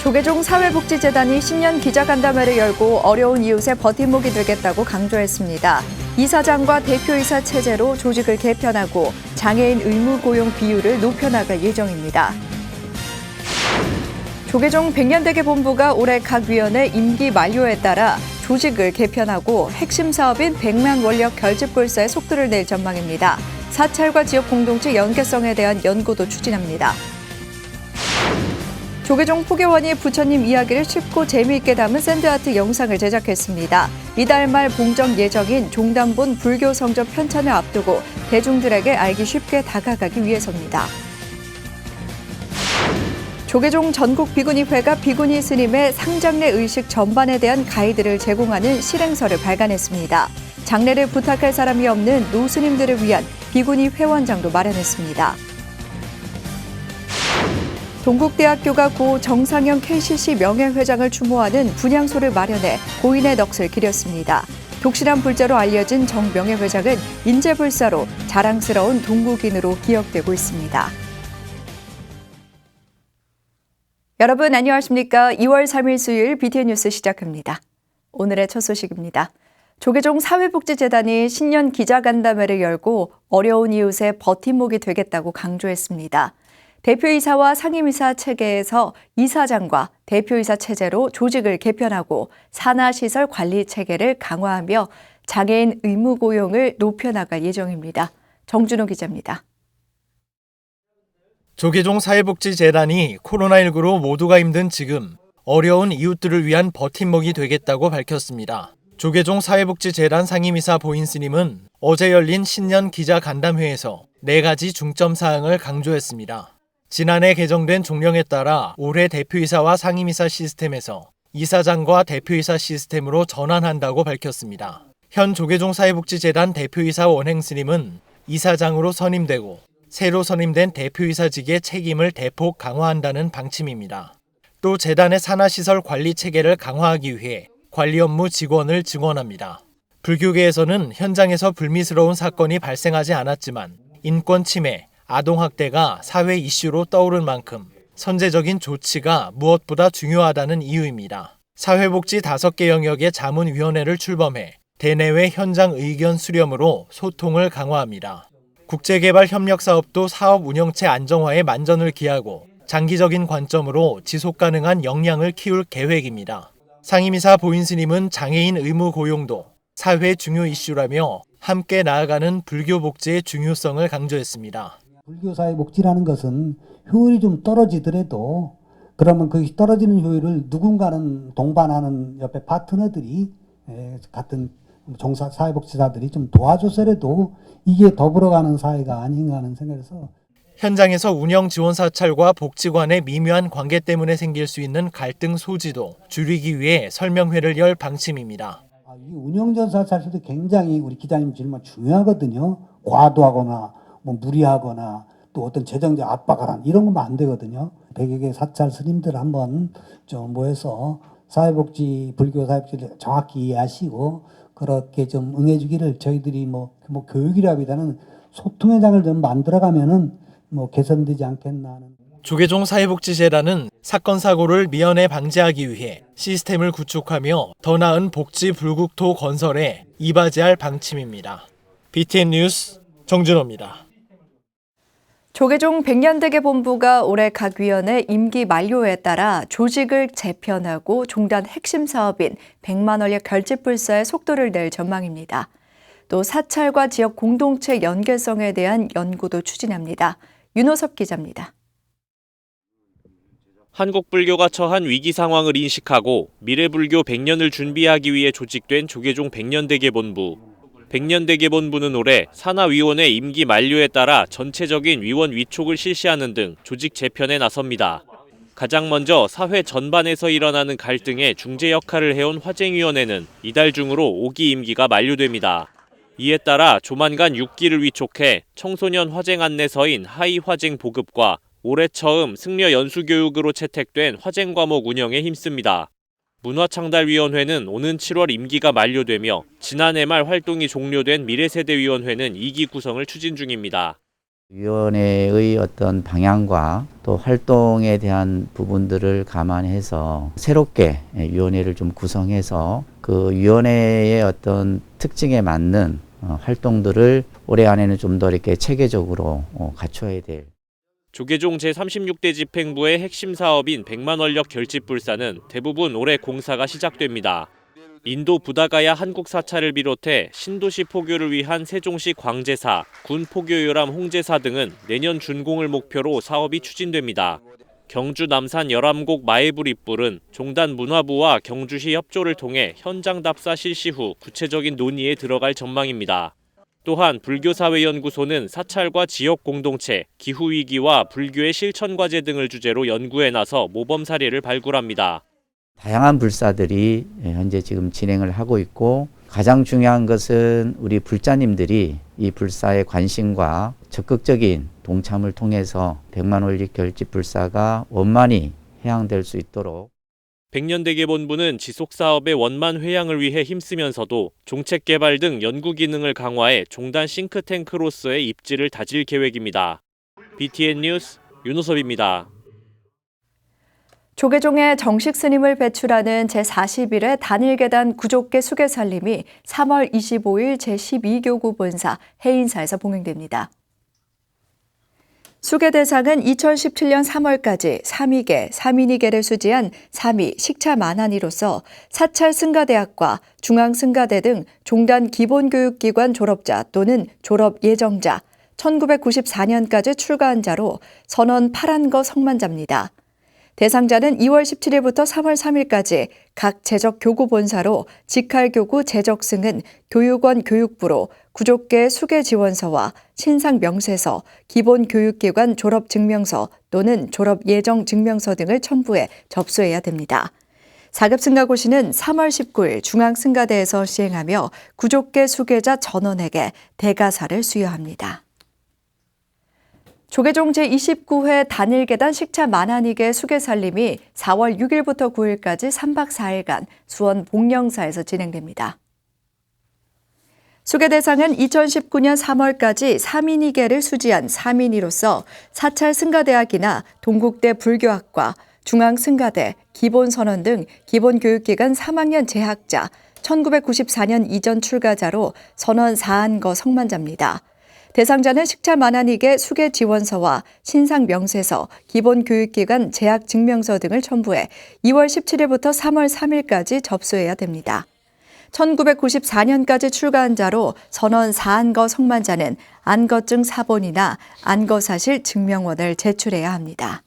조계종 사회복지재단이 신년 기자간담회를 열고 어려운 이웃의 버팀목이 되겠다고 강조했습니다. 이사장과 대표이사 체제로 조직을 개편하고 장애인 의무 고용 비율을 높여나갈 예정입니다. 조계종 백년대계 본부가 올해 각 위원회 임기 만료에 따라 조직을 개편하고 핵심 사업인 100만 원력 결집불사에 속도를 낼 전망입니다. 사찰과 지역 공동체 연계성에 대한 연구도 추진합니다. 조계종 포교원이 부처님 이야기를 쉽고 재미있게 담은 샌드아트 영상을 제작했습니다. 이달 말 봉정 예정인 종단본 불교 성전 편찬을 앞두고 대중들에게 알기 쉽게 다가가기 위해서입니다. 조계종 전국 비구니회가 비구니 스님의 상장례 의식 전반에 대한 가이드를 제공하는 실행서를 발간했습니다. 장례를 부탁할 사람이 없는 노스님들을 위한 비구니 회원장도 마련했습니다. 동국대학교가 고 정상영 KCC 명예회장을 추모하는 분향소를 마련해 고인의 넋을 기렸습니다. 독실한 불자로 알려진 정 명예회장은 인재불사로 자랑스러운 동국인으로 기억되고 있습니다. 여러분 안녕하십니까? 2월 3일 수요일 BTN 뉴스 시작합니다. 오늘의 첫 소식입니다. 조계종 사회복지재단이 신년 기자간담회를 열고 어려운 이웃의 버팀목이 되겠다고 강조했습니다. 대표이사와 상임이사 체계에서 이사장과 대표이사 체제로 조직을 개편하고 산하시설 관리 체계를 강화하며 장애인 의무 고용을 높여나갈 예정입니다. 정준호 기자입니다. 조계종 사회복지재단이 코로나19로 모두가 힘든 지금 어려운 이웃들을 위한 버팀목이 되겠다고 밝혔습니다. 조계종 사회복지재단 상임이사 보인스님은 어제 열린 신년 기자간담회에서 4가지 중점 사항을 강조했습니다. 지난해 개정된 종령에 따라 올해 대표이사와 상임이사 시스템에서 이사장과 대표이사 시스템으로 전환한다고 밝혔습니다. 현 조계종 사회복지재단 대표이사 원행스님은 이사장으로 선임되고 새로 선임된 대표이사직의 책임을 대폭 강화한다는 방침입니다. 또 재단의 산하시설 관리 체계를 강화하기 위해 관리 업무 직원을 증원합니다. 불교계에서는 현장에서 불미스러운 사건이 발생하지 않았지만 인권 침해, 아동학대가 사회 이슈로 떠오른 만큼 선제적인 조치가 무엇보다 중요하다는 이유입니다. 사회복지 5개 영역의 자문위원회를 출범해 대내외 현장 의견 수렴으로 소통을 강화합니다. 국제개발 협력 사업도 사업 운영체 안정화에 만전을 기하고 장기적인 관점으로 지속가능한 역량을 키울 계획입니다. 상임이사 보인스님은 장애인 의무 고용도 사회 중요 이슈라며 함께 나아가는 불교 복지의 중요성을 강조했습니다. 불교사의 복지라는 것은 효율이 좀 떨어지더라도 그러면 그 떨어지는 효율을 누군가는 동반하는 옆에 파트너들이 같은 사회복지사들이 좀 도와줘서라도 이게 더불어가는 사회가 아닌가 하는 생각에서 현장에서 운영 지원 사찰과 복지관의 미묘한 관계 때문에 생길 수 있는 갈등 소지도 줄이기 위해 설명회를 열 방침입니다. 이 운영 지원 사찰도 굉장히 우리 기자님 질문 중요하거든요. 과도하거나 무리하거나 또 어떤 재정적 압박을 이런 거면 안 되거든요. 100여 개 사찰 스님들 한번 좀 모여서 사회복지, 불교 사회복지를 정확히 이해하시고 그렇게 좀 응해주기를 저희들이 교육이라기보다는 소통의 장을 좀 만들어가면은 개선되지 않겠나 하는. 조계종 사회복지재단은 사건 사고를 미연에 방지하기 위해 시스템을 구축하며 더 나은 복지 불국토 건설에 이바지할 방침입니다. BTN 뉴스 정준호입니다. 조계종 백년대계 본부가 올해 각 위원회 임기 만료에 따라 조직을 재편하고 종단 핵심 사업인 100만 원력 결집불사에 속도를 낼 전망입니다. 또 사찰과 지역 공동체 연계성에 대한 연구도 추진합니다. 윤호섭 기자입니다. 한국 불교가 처한 위기 상황을 인식하고 미래불교 100년을 준비하기 위해 조직된 조계종 백년대계 본부. 백년대계 본부는 올해 산하위원회 임기 만료에 따라 전체적인 위원 위촉을 실시하는 등 조직 재편에 나섭니다. 가장 먼저 사회 전반에서 일어나는 갈등에 중재 역할을 해온 화쟁위원회는 이달 중으로 5기 임기가 만료됩니다. 이에 따라 조만간 6기를 위촉해 청소년 화쟁 안내서인 하이 화쟁 보급과 올해 처음 승려 연수교육으로 채택된 화쟁 과목 운영에 힘씁니다. 문화창달위원회는 오는 7월 임기가 만료되며 지난해 말 활동이 종료된 미래세대위원회는 2기 구성을 추진 중입니다. 위원회의 어떤 방향과 또 활동에 대한 부분들을 감안해서 새롭게 위원회를 좀 구성해서 그 위원회의 어떤 특징에 맞는 활동들을 올해 안에는 좀 더 이렇게 체계적으로 갖춰야 될. 조계종 제36대 집행부의 핵심 사업인 백만원력 결집불사는 대부분 올해 공사가 시작됩니다. 인도 부다가야 한국 사찰을 비롯해 신도시 포교를 위한 세종시 광제사, 군 포교요람 홍제사 등은 내년 준공을 목표로 사업이 추진됩니다. 경주 남산 열암곡 마애불 입불은 종단 문화부와 경주시 협조를 통해 현장 답사 실시 후 구체적인 논의에 들어갈 전망입니다. 또한 불교사회연구소는 사찰과 지역 공동체, 기후위기와 불교의 실천과제 등을 주제로 연구에 나서 모범 사례를 발굴합니다. 다양한 불사들이 현재 지금 진행을 하고 있고 가장 중요한 것은 우리 불자님들이 이 불사의 관심과 적극적인 동참을 통해서 백만원력 결집불사가 원만히 회항될 수 있도록 백년대계본부는 지속사업의 원만 회양을 위해 힘쓰면서도 종책 개발 등 연구 기능을 강화해 종단 싱크탱크로서의 입지를 다질 계획입니다. BTN 뉴스 윤호섭입니다. 조계종의 정식 스님을 배출하는 제41회 단일계단 구족계 수계살림이 3월 25일 제12교구 본사 해인사에서 봉행됩니다. 수계 대상은 2017년 3월까지 3위계, 3인위계를 수지한 3위 식차만한이로서 사찰 승가대학과 중앙승가대 등 종단 기본교육기관 졸업자 또는 졸업 예정자, 1994년까지 출가한 자로 선언 8한거 성만자입니다. 대상자는 2월 17일부터 3월 3일까지 각 재적 교구 본사로 직할교구 재적승은 교육원 교육부로 구족계 수계지원서와 신상명세서, 기본교육기관 졸업증명서 또는 졸업예정증명서 등을 첨부해 접수해야 됩니다. 4급 승가고시는 3월 19일 중앙승가대에서 시행하며 구족계 수계자 전원에게 대가사를 수여합니다. 조계종 제29회 단일계단 식차 만한이계 수계살림이 4월 6일부터 9일까지 3박 4일간 수원 복령사에서 진행됩니다. 수계 대상은 2019년 3월까지 3인위계를 수지한 3인이로서 사찰 승가대학이나 동국대 불교학과, 중앙승가대, 기본선원 등 기본교육기관 3학년 재학자, 1994년 이전 출가자로 선원 4한거 성만자입니다. 대상자는 식차 만한이계 수계 지원서와 신상 명세서, 기본교육기관 재학 증명서 등을 첨부해 2월 17일부터 3월 3일까지 접수해야 됩니다. 1994년까지 출가한 자로 선원 4한거 성만자는 안거증 사본이나 안거사실 증명원을 제출해야 합니다.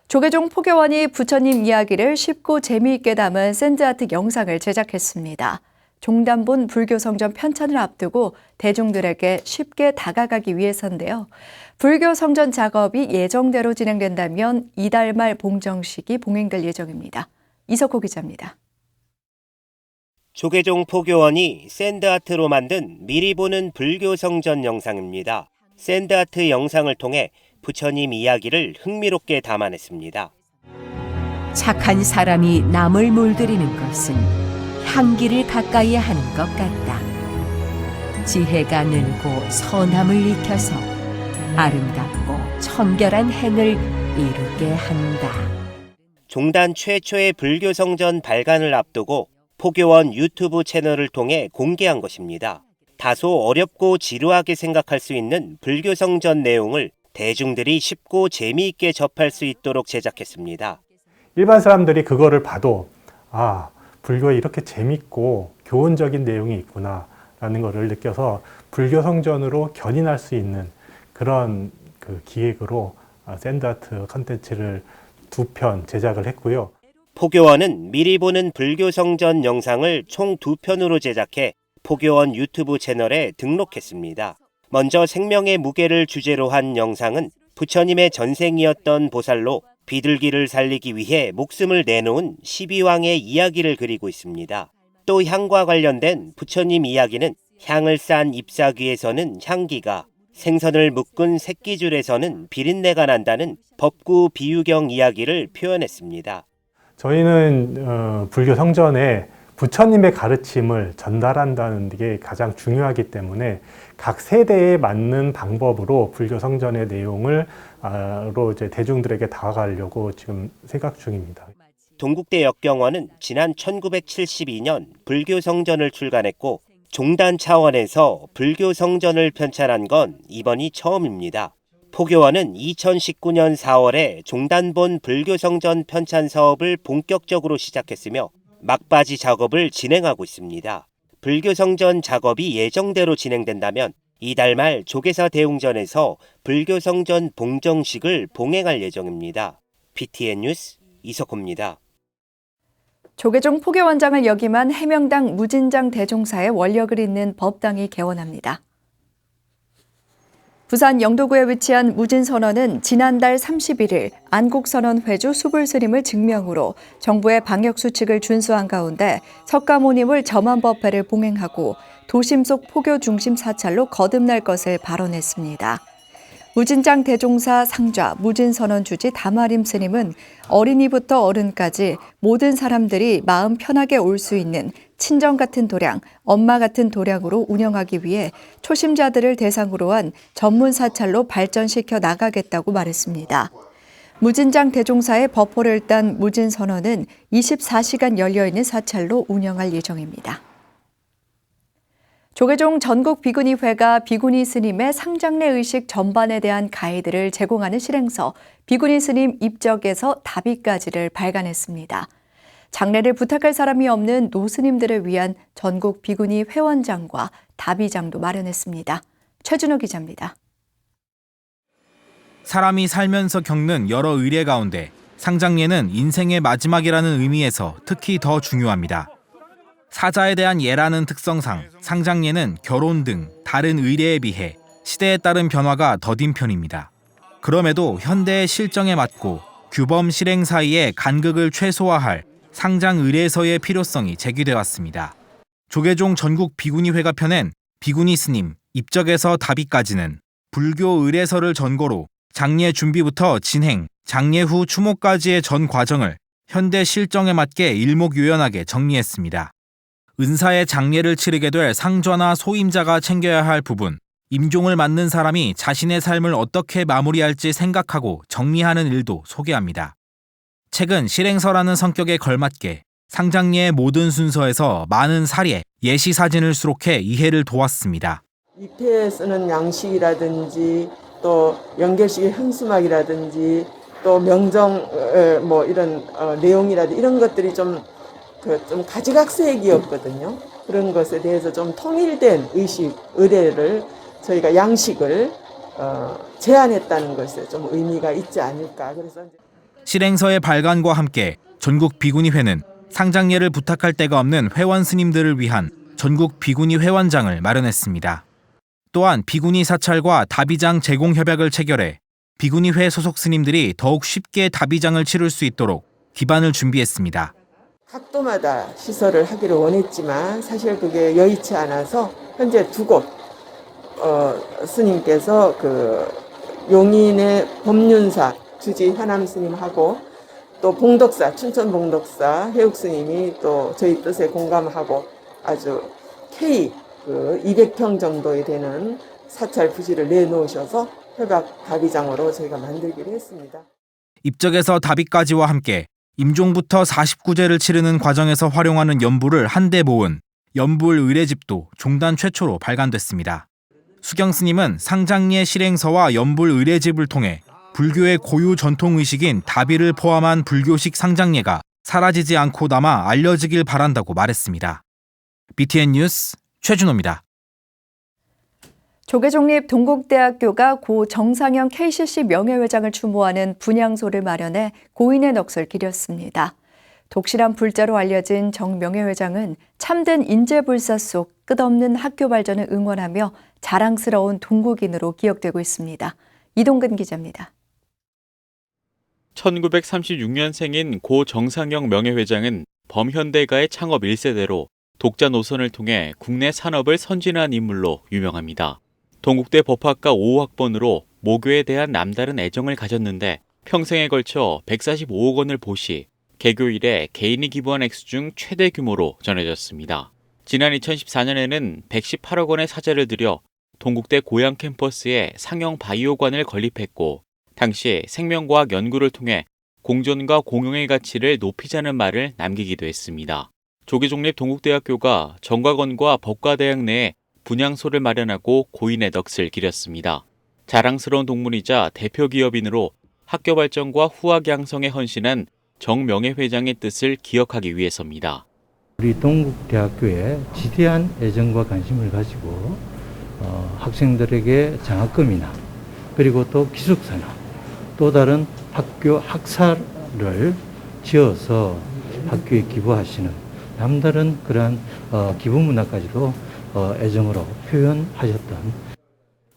조계종 포교원이 부처님 이야기를 쉽고 재미있게 담은 샌드아트 영상을 제작했습니다. 종단본 불교성전 편찬을 앞두고 대중들에게 쉽게 다가가기 위해서인데요. 불교성전 작업이 예정대로 진행된다면 이달 말 봉정식이 봉행될 예정입니다. 이석호 기자입니다. 조계종 포교원이 샌드아트로 만든 미리 보는 불교성전 영상입니다. 샌드아트 영상을 통해 부처님 이야기를 흥미롭게 담아냈습니다. 착한 사람이 남을 물들이는 것은 향기를 가까이 하는 것 같다. 지혜가 늘고 선함을 익혀서 아름답고 청결한 행을 이루게 한다. 종단 최초의 불교성전 발간을 앞두고 포교원 유튜브 채널을 통해 공개한 것입니다. 다소 어렵고 지루하게 생각할 수 있는 불교성전 내용을 대중들이 쉽고 재미있게 접할 수 있도록 제작했습니다. 일반 사람들이 그거를 봐도 불교에 이렇게 재밌고 교훈적인 내용이 있구나 라는 것을 느껴서 불교 성전으로 견인할 수 있는 그런 기획으로 샌드아트 컨텐츠를 2편 제작을 했고요. 포교원은 미리 보는 불교 성전 영상을 총 2편으로 제작해 포교원 유튜브 채널에 등록했습니다. 먼저 생명의 무게를 주제로 한 영상은 부처님의 전생이었던 보살로 비둘기를 살리기 위해 목숨을 내놓은 12왕의 이야기를 그리고 있습니다. 또 향과 관련된 부처님 이야기는 향을 싼 잎사귀에서는 향기가, 생선을 묶은 새끼줄에서는 비린내가 난다는 법구 비유경 이야기를 표현했습니다. 저희는 불교 성전에 부처님의 가르침을 전달한다는 게 가장 중요하기 때문에 각 세대에 맞는 방법으로 불교 성전의 내용을 이제 대중들에게 다가가려고 지금 생각 중입니다. 동국대 역경원은 지난 1972년 불교 성전을 출간했고 종단 차원에서 불교 성전을 편찬한 건 이번이 처음입니다. 포교원은 2019년 4월에 종단본 불교 성전 편찬 사업을 본격적으로 시작했으며 막바지 작업을 진행하고 있습니다. 불교 성전 작업이 예정대로 진행된다면 이달 말 조계사 대웅전에서 불교 성전 봉정식을 봉행할 예정입니다. BTN 뉴스 이석호입니다. 조계종 포교원장을 역임한 해명당 무진장 대종사의 원력을 잇는 법당이 개원합니다. 부산 영도구에 위치한 무진선원은 지난달 31일 안국선원 회주 수불스님을 증명으로 정부의 방역수칙을 준수한 가운데 석가모님을 점안법회를 봉행하고 도심 속 포교 중심 사찰로 거듭날 것을 발언했습니다. 무진장 대종사 상좌 무진선원 주지 다마림 스님은 어린이부터 어른까지 모든 사람들이 마음 편하게 올 수 있는 친정 같은 도량, 엄마 같은 도량으로 운영하기 위해 초심자들을 대상으로 한 전문 사찰로 발전시켜 나가겠다고 말했습니다. 무진장 대종사의 법호를 딴 무진선원은 24시간 열려있는 사찰로 운영할 예정입니다. 조계종 전국비구니회가 비구니 스님의 상장례 의식 전반에 대한 가이드를 제공하는 실행서 비구니 스님 입적에서 답이까지를 발간했습니다. 장례를 부탁할 사람이 없는 노스님들을 위한 전국 비구니 회원장과 답의장도 마련했습니다. 최준호 기자입니다. 사람이 살면서 겪는 여러 의례 가운데 상장례는 인생의 마지막이라는 의미에서 특히 더 중요합니다. 사자에 대한 예라는 특성상 상장례는 결혼 등 다른 의례에 비해 시대에 따른 변화가 더딘 편입니다. 그럼에도 현대의 실정에 맞고 규범 실행 사이의 간극을 최소화할 상장 의례서의 필요성이 제기돼 왔습니다. 조계종 전국 비구니회가 펴낸 비구니 스님 입적에서 답이까지는 불교 의례서를 전거로 장례 준비부터 진행, 장례 후 추모까지의 전 과정을 현대 실정에 맞게 일목요연하게 정리했습니다. 은사의 장례를 치르게 될 상좌나 소임자가 챙겨야 할 부분, 임종을 맡는 사람이 자신의 삶을 어떻게 마무리할지 생각하고 정리하는 일도 소개합니다. 최근 실행서라는 성격에 걸맞게 상장례의 모든 순서에서 많은 사례, 예시 사진을 수록해 이해를 도왔습니다. 입회에 쓰는 양식이라든지 또 연결식의 현수막이라든지 또 명정 이런 내용이라든지 이런 것들이 좀 가지각색이었거든요. 그런 것에 대해서 좀 통일된 의례를 저희가 양식을 제안했다는 것에 좀 의미가 있지 않을까. 그래서 실행서의 발간과 함께 전국 비구니회는 상장례를 부탁할 데가 없는 회원 스님들을 위한 전국 비구니 회원장을 마련했습니다. 또한 비구니 사찰과 답의장 제공 협약을 체결해 비구니회 소속 스님들이 더욱 쉽게 답의장을 치를 수 있도록 기반을 준비했습니다. 각도마다 시설을 하기를 원했지만 사실 그게 여의치 않아서 현재 2곳 스님께서 용인의 법륜사 주지 현암 스님하고 또 봉덕사 춘천 봉덕사 해욱 스님이 또 저희 뜻에 공감하고 아주 K 200평 정도에 되는 사찰 부지를 내놓으셔서 협약 답의장으로 저희가 만들기로 했습니다. 입적에서 답의까지와 함께 임종부터 49제를 치르는 과정에서 활용하는 연불을 한데 모은 연불 의례집도 종단 최초로 발간됐습니다. 수경 스님은 상장례 실행서와 연불 의례집을 통해 불교의 고유 전통 의식인 답의를 포함한 불교식 상장례가 사라지지 않고 남아 알려지길 바란다고 말했습니다. BTN 뉴스 최준호입니다. 조계종립 동국대학교가 고 정상영 KCC 명예회장을 추모하는 분향소를 마련해 고인의 넋을 기렸습니다. 독실한 불자로 알려진 정 명예회장은 참된 인재불사 속 끝없는 학교 발전을 응원하며 자랑스러운 동국인으로 기억되고 있습니다. 이동근 기자입니다. 1936년생인 고 정상영 명예회장은 범현대가의 창업 1세대로 독자 노선을 통해 국내 산업을 선진한 인물로 유명합니다. 동국대 법학과 5학번으로 모교에 대한 남다른 애정을 가졌는데 평생에 걸쳐 145억 원을 보시, 개교 이래 개인이 기부한 액수 중 최대 규모로 전해졌습니다. 지난 2014년에는 118억 원의 사재를 들여 동국대 고양 캠퍼스에 상용 바이오관을 건립했고 당시 생명과학 연구를 통해 공존과 공용의 가치를 높이자는 말을 남기기도 했습니다. 조계종립 동국대학교가 정과건과 법과대학 내에 분향소를 마련하고 고인의 넋을 기렸습니다. 자랑스러운 동문이자 대표 기업인으로 학교 발전과 후학 양성에 헌신한 정명애 회장의 뜻을 기억하기 위해서입니다. 우리 동국대학교에 지대한 애정과 관심을 가지고 학생들에게 장학금이나 그리고 또 기숙사나 또 다른 학교 학사를 지어서 학교에 기부하시는 남다른 그러한 기부 문화까지도 애정으로 표현하셨던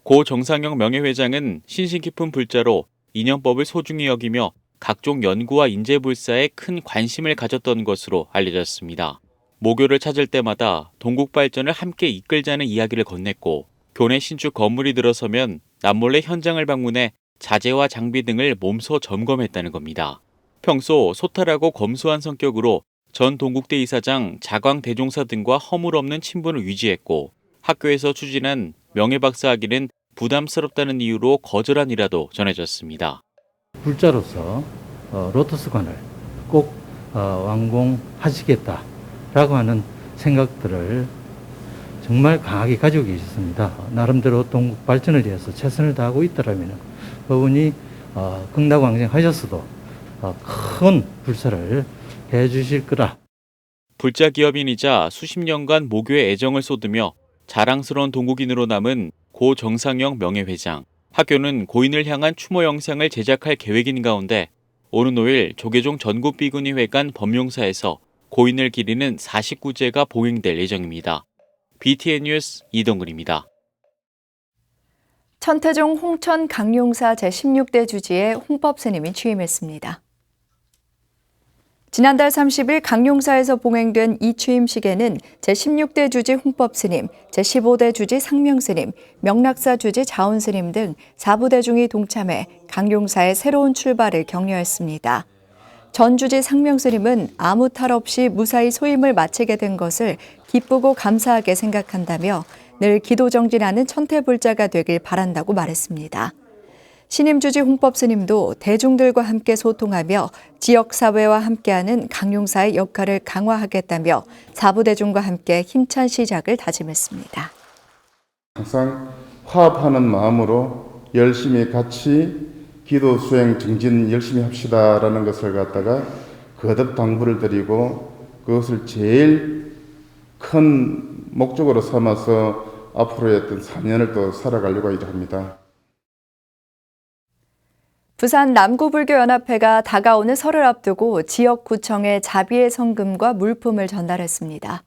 고 정상영 명예회장은 신신 깊은 불자로 인연법을 소중히 여기며 각종 연구와 인재불사에 큰 관심을 가졌던 것으로 알려졌습니다. 모교를 찾을 때마다 동국 발전을 함께 이끌자는 이야기를 건넸고 교내 신축 건물이 들어서면 남몰래 현장을 방문해 자재와 장비 등을 몸소 점검했다는 겁니다. 평소 소탈하고 검소한 성격으로 전 동국대 이사장 자광 대종사 등과 허물없는 친분을 유지했고 학교에서 추진한 명예박사 학위는 부담스럽다는 이유로 거절한 이라도 전해졌습니다. 불자로서 로터스관을 꼭 완공하시겠다라고 하는 생각들을 정말 강하게 가지고 계셨습니다. 나름대로 동국 발전을 위해서 최선을 다하고 있더라면 그분이 극락왕생하셨어도 큰 불사를 해주실 거라. 불자 기업인이자 수십 년간 모교에 애정을 쏟으며 자랑스러운 동국인으로 남은 고 정상영 명예회장. 학교는 고인을 향한 추모 영상을 제작할 계획인 가운데 오는 5일 조계종 전국비구니회관 법용사에서 고인을 기리는 49제가 봉행될 예정입니다. BTN 뉴스 이동근입니다. 천태종 홍천 강용사 제16대 주지에 홍법 스님이 취임했습니다. 지난달 30일 강용사에서 봉행된 이 취임식에는 제16대 주지 홍법 스님, 제15대 주지 상명 스님, 명락사 주지 자온 스님 등 4부대중이 동참해 강용사의 새로운 출발을 격려했습니다. 전 주지 상명 스님은 아무 탈 없이 무사히 소임을 마치게 된 것을 기쁘고 감사하게 생각한다며 늘 기도정진하는 천태불자가 되길 바란다고 말했습니다. 신임주지 홍법 스님도 대중들과 함께 소통하며 지역사회와 함께하는 강용사의 역할을 강화하겠다며 4부대중과 함께 힘찬 시작을 다짐했습니다. 항상 화합하는 마음으로 열심히 같이 기도 수행 정진 열심히 합시다라는 것을 갖다가 거듭 당부를 드리고 그것을 제일 큰 목적으로 삼아서 앞으로의 어떤 4년을 또 살아가려고 합니다. 부산 남구불교연합회가 다가오는 설을 앞두고 지역구청에 자비의 성금과 물품을 전달했습니다.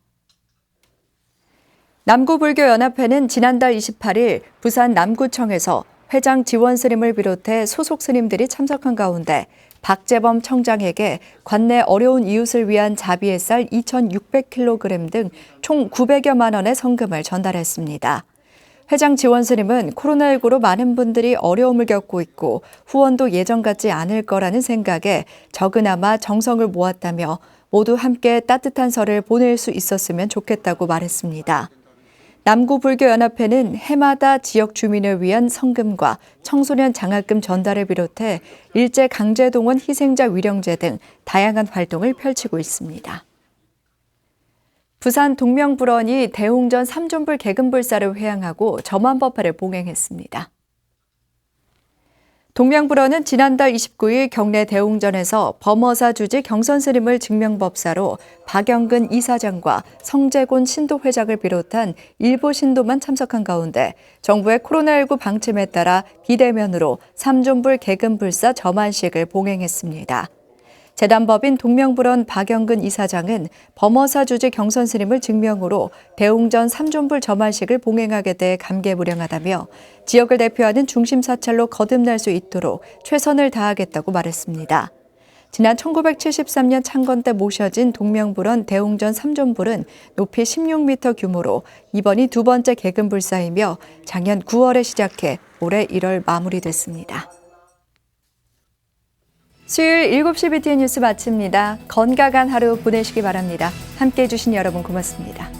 남구불교연합회는 지난달 28일 부산 남구청에서 회장 지원 스님을 비롯해 소속 스님들이 참석한 가운데 박재범 청장에게 관내 어려운 이웃을 위한 자비의 쌀 2,600kg 등 총 900여만 원의 성금을 전달했습니다. 회장 지원 스님은 코로나19로 많은 분들이 어려움을 겪고 있고 후원도 예전 같지 않을 거라는 생각에 적으나마 정성을 모았다며 모두 함께 따뜻한 설을 보낼 수 있었으면 좋겠다고 말했습니다. 남구불교연합회는 해마다 지역 주민을 위한 성금과 청소년 장학금 전달을 비롯해 일제강제동원 희생자 위령제 등 다양한 활동을 펼치고 있습니다. 부산 동명불원이 대웅전 3존불 개금불사를 회항하고 점안법화를 봉행했습니다. 동명불원은 지난달 29일 경내 대웅전에서 범어사 주지 경선스님을 증명법사로 박영근 이사장과 성재곤 신도회장을 비롯한 일부 신도만 참석한 가운데 정부의 코로나19 방침에 따라 비대면으로 3존불 개금불사 점안식을 봉행했습니다. 재단법인 동명불원 박영근 이사장은 범어사 주지 경선스님을 증명으로 대웅전 3존불 점안식을 봉행하게 돼 감개무량하다며 지역을 대표하는 중심사찰로 거듭날 수 있도록 최선을 다하겠다고 말했습니다. 지난 1973년 창건 때 모셔진 동명불원 대웅전 3존불은 높이 16m 규모로 이번이 두 번째 개금불사이며 작년 9월에 시작해 올해 1월 마무리됐습니다. 수요일 7시 BTN 뉴스 마칩니다. 건강한 하루 보내시기 바랍니다. 함께해 주신 여러분 고맙습니다.